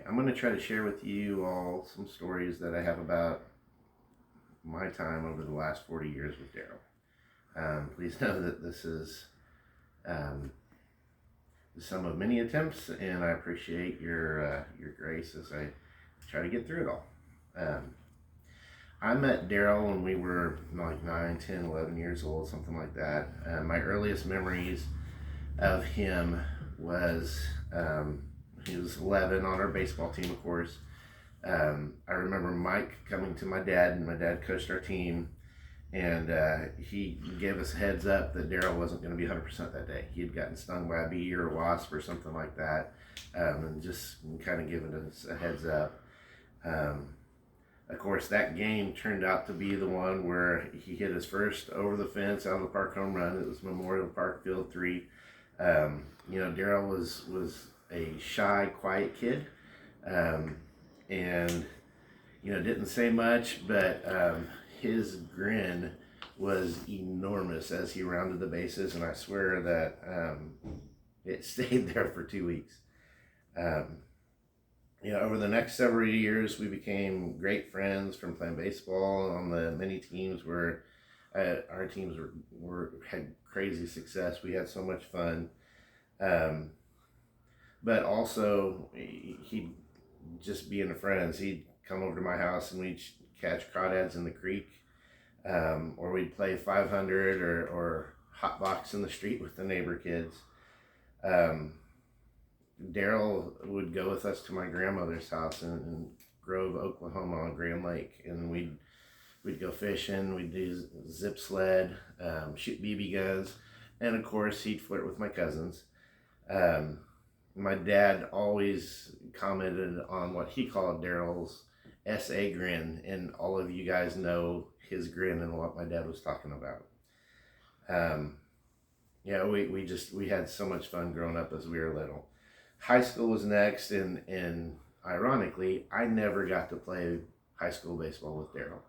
I'm going to try to share with you all some stories that I have about my time over the last 40 years with Daryl. Please know that this is um, the sum of many attempts, and I appreciate your grace as I try to get through it all. Um, I met Daryl when we were like 9, 10, 11 years old, something like that. My earliest memories of him was he was 11 on our baseball team, of course. I remember Mike coming to my dad, and my dad coached our team, and he gave us a heads up that Daryl wasn't going to be 100% that day. He had gotten stung by a bee or a wasp or something like that, and just kind of giving us a heads up. Of course, that game turned out to be the one where he hit his first over the fence out of the park home run. It was Memorial Park Field 3. Daryl was a shy, quiet kid, and didn't say much, but his grin was enormous as he rounded the bases, and I swear that it stayed there for 2 weeks. Over the next several years, we became great friends from playing baseball on the many teams where our teams had crazy success. We had so much fun. But also, he'd just being friends. He'd come over to my house and we'd catch crawdads in the creek, or we'd play 500 or hot box in the street with the neighbor kids. Daryl would go with us to my grandmother's house in Grove, Oklahoma on Grand Lake, and we'd go fishing, we'd do zip sled, shoot BB guns, and of course he'd flirt with my cousins. My dad always commented on what he called Daryl's SA grin, and all of you guys know his grin and what my dad was talking about. We had so much fun growing up as we were little. High school was next, and ironically, I never got to play high school baseball with Daryl.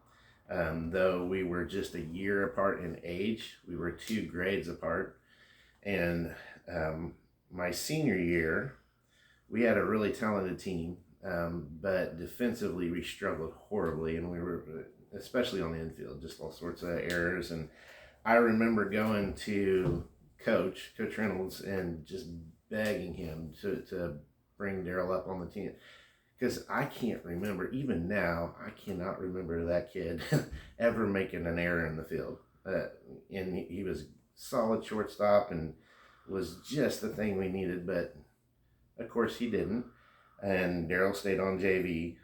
Though we were just a year apart in age, we were 2 grades apart, and my senior year, we had a really talented team, but defensively we struggled horribly, and we were, especially on the infield, just all sorts of errors. And I remember going to Coach Reynolds, and just begging him to bring Daryl up on the team, because I can't remember, even now, I cannot remember that kid ever making an error in the field. And he was solid shortstop and was just the thing we needed, but of course he didn't. And Daryl stayed on JV.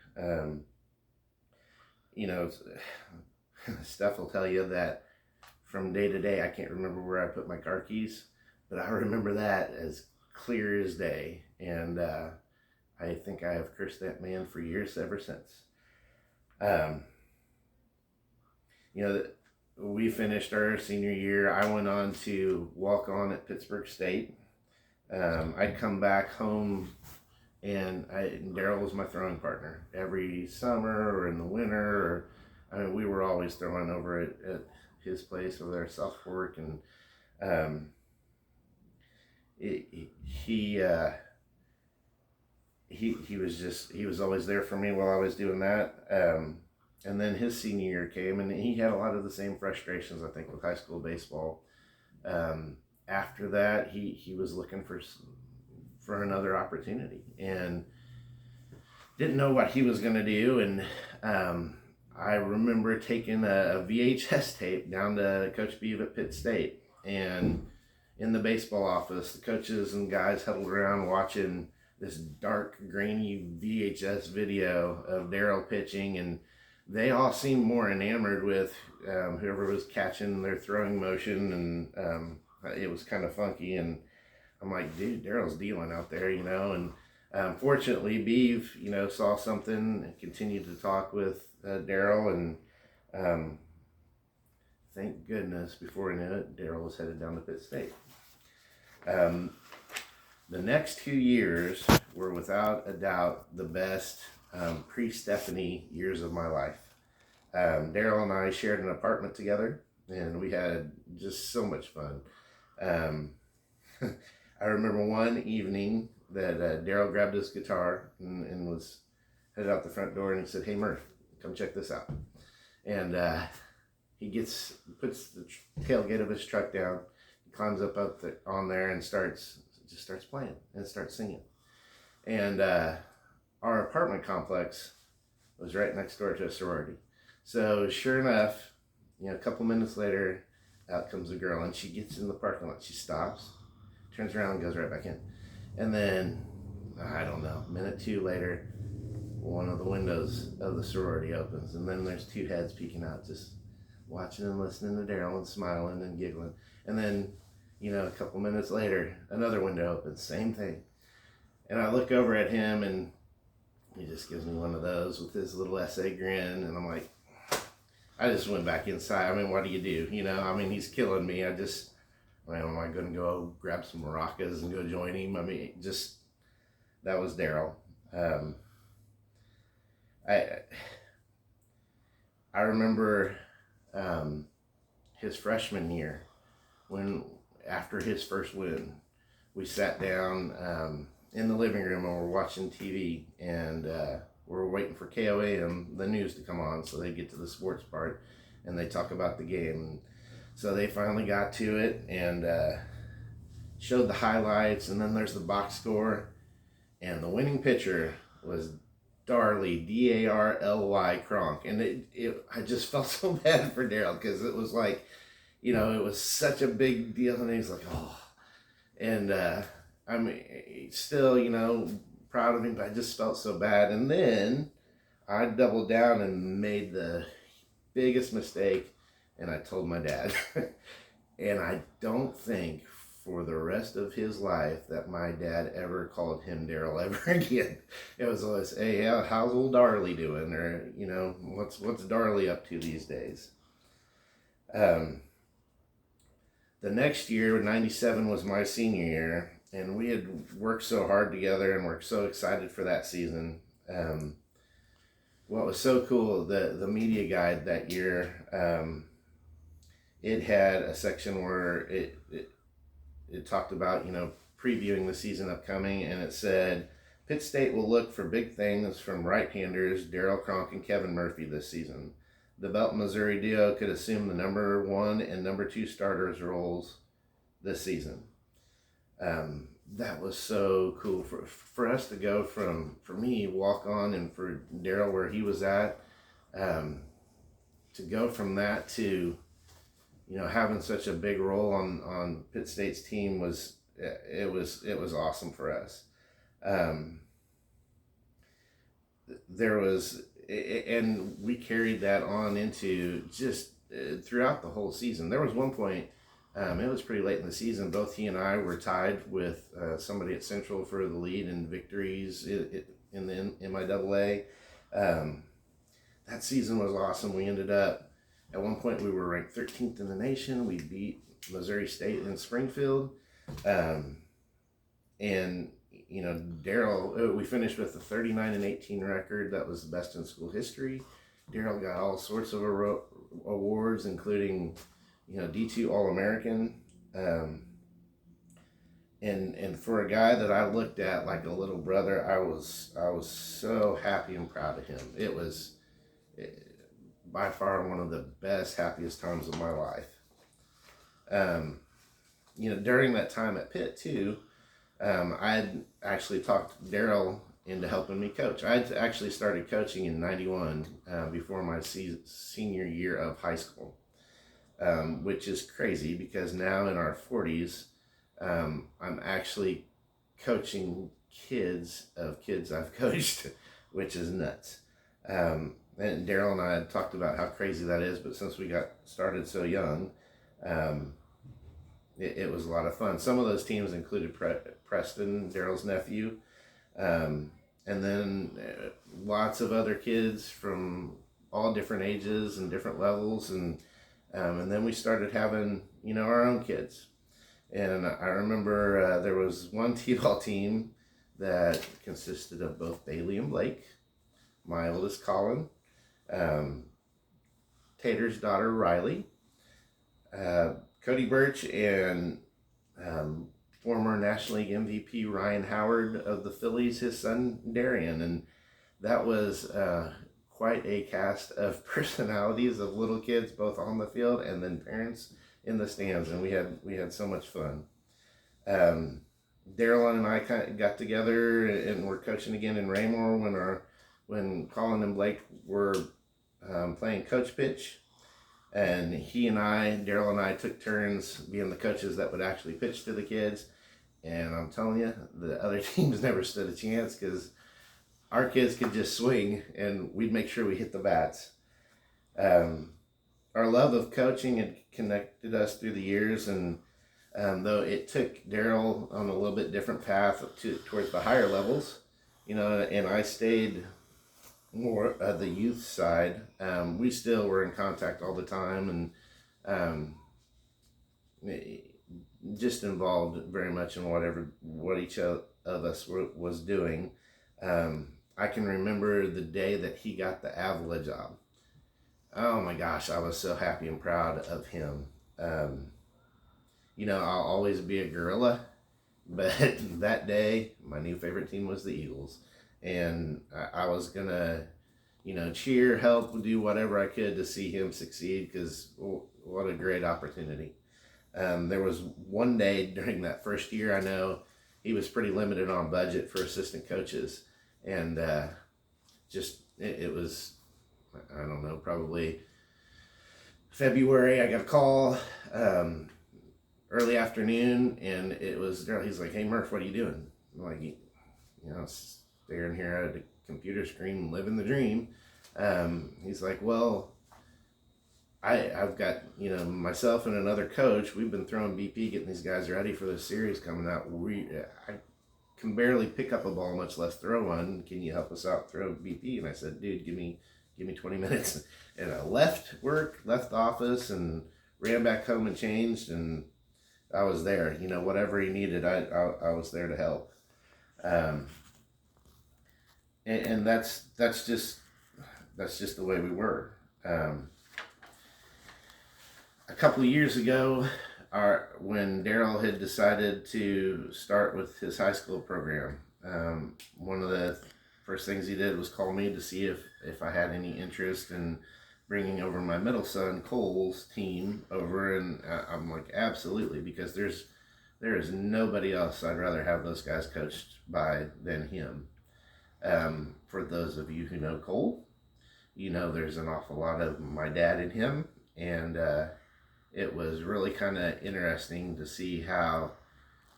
Steph will tell you that from day to day, I can't remember where I put my car keys, but I remember that as clear as day. And I think I have cursed that man for years ever since. We finished our senior year. I went on to walk on at Pittsburgh State. I'd come back home, and Daryl was my throwing partner every summer or in the winter. We were always throwing over at his place over there at South Fork, and he was always there for me while I was doing that. And then his senior year came, and he had a lot of the same frustrations, I think, with high school baseball. After that, he was looking for another opportunity, and didn't know what he was going to do. And I remember taking a VHS tape down to Coach Beeve at Pitt State, and in the baseball office, the coaches and guys huddled around watching this dark, grainy VHS video of Daryl pitching, and they all seemed more enamored with whoever was catching their throwing motion, and it was kind of funky. And I'm like, dude, Daryl's dealing out there, and fortunately, Beeve, saw something and continued to talk with Daryl, and thank goodness, before we knew it, Daryl was headed down to Pitt State. The next 2 years were without a doubt the best pre-Stephanie years of my life. Daryl and I shared an apartment together, and we had just so much fun. I remember one evening that Daryl grabbed his guitar and was headed out the front door, and he said, "Hey Murph, come check this out." And he puts the tailgate of his truck down, he climbs up on there and starts playing and starts singing. And our apartment complex was right next door to a sorority. So sure enough, a couple minutes later, out comes a girl, and she gets in the parking lot. She stops, turns around, and goes right back in. And then, I don't know, a minute or two later, one of the windows of the sorority opens, and then there's two heads peeking out, just watching and listening to Daryl and smiling and giggling. And then, a couple minutes later, another window opens, same thing. And I look over at him, and he just gives me one of those with his little essay grin, and I'm like, I just went back inside. I mean, what do you do? He's killing me. Am I going to go grab some maracas and go join him? That was Daryl. I remember his freshman year, when after his first win, we sat down in the living room and we're watching TV, and we're waiting for KOAM, the news, to come on so they get to the sports part and they talk about the game. So they finally got to it and showed the highlights, and then there's the box score, and the winning pitcher was Darley, Darly Cronk. And I just felt so bad for Daryl, because it was like, it was such a big deal, and he's like, oh. And still, proud of him, but I just felt so bad. And then I doubled down and made the biggest mistake, and I told my dad. And I don't think for the rest of his life that my dad ever called him Daryl ever again. It was always, "Hey, how's old Darley doing?" Or, what's Darley up to these days? The next year, 97, was my senior year, and we had worked so hard together and were so excited for that season. What was so cool, the media guide that year, it had a section where it talked about, previewing the season upcoming, and it said, Pitt State will look for big things from right-handers Daryl Cronk and Kevin Murphy this season. The Belton Missouri duo could assume the number 1 and number 2 starters roles this season. That was so cool for us to go from, for me, walk on, and for Daryl where he was at, to go from that to, having such a big role on Pitt State's team was awesome for us. And we carried that on into just throughout the whole season. There was one point, it was pretty late in the season, both he and I were tied with somebody at Central for the lead in victories in the MIAA. That season was awesome. We ended up, at one point, we were ranked 13th in the nation. We beat Missouri State in Springfield. And, Daryl, we finished with a 39-18 record. That was the best in school history. Daryl got all sorts of awards, including, D2 All-American. And for a guy that I looked at like a little brother, I was so happy and proud of him. It was by far one of the best, happiest times of my life. During that time at Pitt too, I'd actually talked Daryl into helping me coach. I'd actually started coaching in 91 before my senior year of high school, which is crazy because now in our 40s, I'm actually coaching kids of kids I've coached, which is nuts. And Daryl and I had talked about how crazy that is, but since we got started so young, it was a lot of fun. Some of those teams included Preston, Daryl's nephew, and then lots of other kids from all different ages and different levels, and then we started having our own kids. And I remember there was one t-ball team that consisted of both Bailey and Blake, my oldest Colin, Tater's daughter Riley, Cody Birch, and former National League MVP Ryan Howard of the Phillies, his son Darian, and that was quite a cast of personalities of little kids, both on the field and then parents in the stands, and we had so much fun. Daryl and I kind of got together and we're coaching again in Raymore when Colin and Blake were playing coach pitch, and Daryl and I took turns being the coaches that would actually pitch to the kids. And I'm telling you, the other teams never stood a chance because our kids could just swing and we'd make sure we hit the bats. Our love of coaching had connected us through the years, and though it took Daryl on a little bit different path towards the higher levels, and I stayed more the youth side. We still were in contact all the time, and just involved very much in what each of us was doing. I can remember the day that he got the Avila job. Oh my gosh, I was so happy and proud of him. I'll always be a gorilla, but that day, my new favorite team was the Eagles. And I was going to, cheer, help, do whatever I could to see him succeed, because what a great opportunity. There was one day during that first year, I know he was pretty limited on budget for assistant coaches. And it was, I don't know, probably February. I got a call early afternoon, and it was Daryl. He's like, "Hey Murph, what are you doing?" I'm like, staring here at a computer screen, living the dream. He's like, "Well, I've got, myself and another coach. We've been throwing BP, getting these guys ready for the series coming out. I can barely pick up a ball, much less throw one. Can you help us out, throw BP?" And I said, "Dude, give me 20 minutes." And I left work, left the office, and ran back home and changed, and I was there. Whatever he needed, I was there to help. And that's just the way we were. A couple of years ago, when Daryl had decided to start with his high school program, one of the first things he did was call me to see if I had any interest in bringing over my middle son Cole's team over, and I'm like, absolutely, because there is nobody else I'd rather have those guys coached by than him. For those of you who know Cole, there's an awful lot of my dad in him, and it was really kind of interesting to see how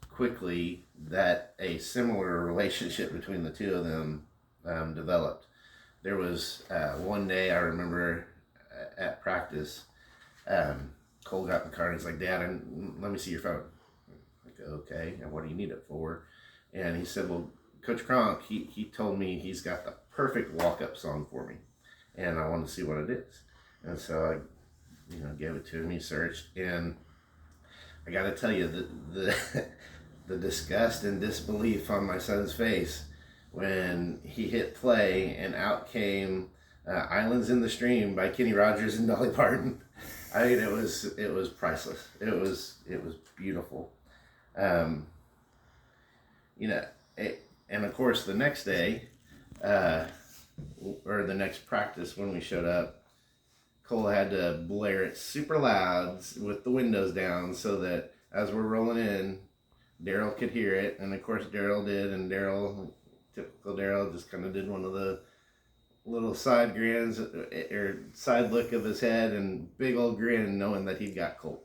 quickly that a similar relationship between the two of them developed. There was one day I remember at practice, Cole got in the car and he's like, "Dad, let me see your phone." I'm like, "Okay, and what do you need it for?" And he said, "Well, Coach Kronk, he told me he's got the perfect walk-up song for me, and I want to see what it is." And so I gave it to him. He searched, and I got to tell you, the disgust and disbelief on my son's face when he hit play and out came "Islands in the Stream" by Kenny Rogers and Dolly Parton. I mean, it was priceless. It was beautiful. And of course the next day, or the next practice when we showed up, Cole had to blare it super loud with the windows down so that as we're rolling in, Daryl could hear it. And of course Daryl did, and typical Daryl, just kind of did one of the little side grins or side look of his head and big old grin, knowing that he got Cole.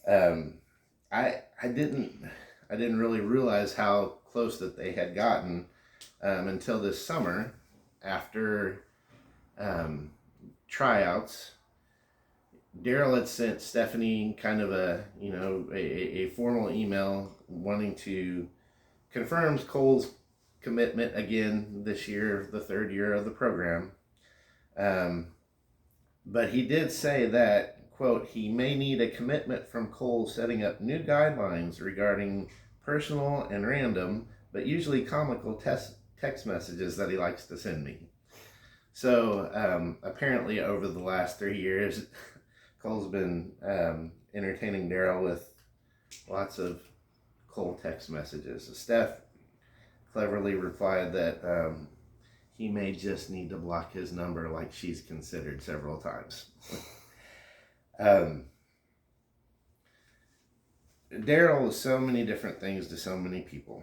I didn't really realize how close that they had gotten until this summer after tryouts. Daryl had sent Stephanie kind of a formal email wanting to confirm Cole's commitment again this year, the third year of the program. But he did say that, quote, "he may need a commitment from Cole setting up new guidelines regarding personal and random, but usually comical text messages that he likes to send me." So apparently over the last 3 years, Cole's been entertaining Daryl with lots of cold text messages. Steph cleverly replied that he may just need to block his number, like she's considered several times. Daryl is so many different things to so many people.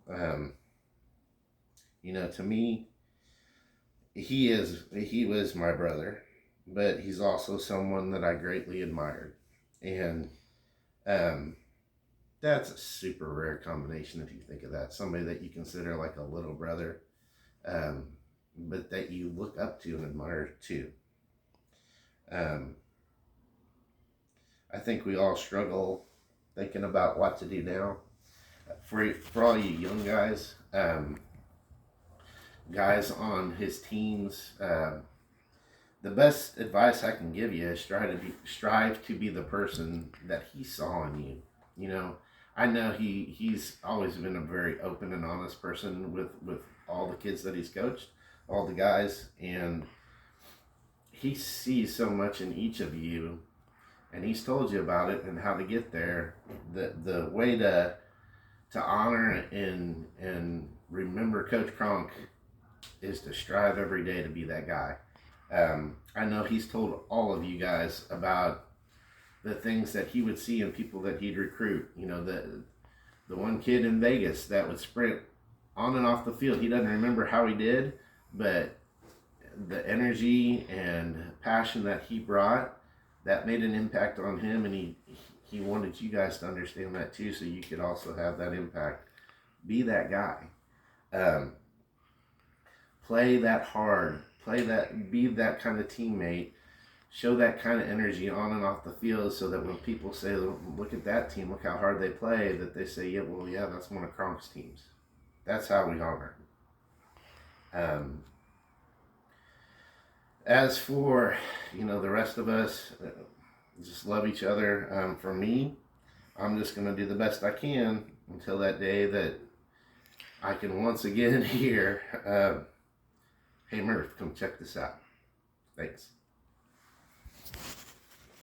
To me, he was my brother, but he's also someone that I greatly admired. And that's a super rare combination if you think of that. Somebody that you consider like a little brother, but that you look up to and admire too. I think we all struggle thinking about what to do now. For all you young guys, guys on his teams, the best advice I can give you is strive to be the person that he saw in you. I know he's always been a very open and honest person with all the kids that he's coached, all the guys, and he sees so much in each of you, and he's told you about it and how to get there. The way to honor and remember Coach Kronk is to strive every day to be that guy. I know he's told all of you guys about the things that he would see in people that he'd recruit. The one kid in Vegas that would sprint on and off the field. He doesn't remember how he did, but the energy and passion that he brought, that made an impact on him, and he wanted you guys to understand that too, so you could also have that impact. Be that guy. Play that hard. Be that kind of teammate. Show that kind of energy on and off the field, so that when people say, look at that team, look how hard they play, that they say, yeah, that's one of Kronk's teams. That's how we honor him. As for, the rest of us, just love each other. For me, I'm just going to do the best I can until that day that I can once again hear, hey Murph, come check this out. Thanks.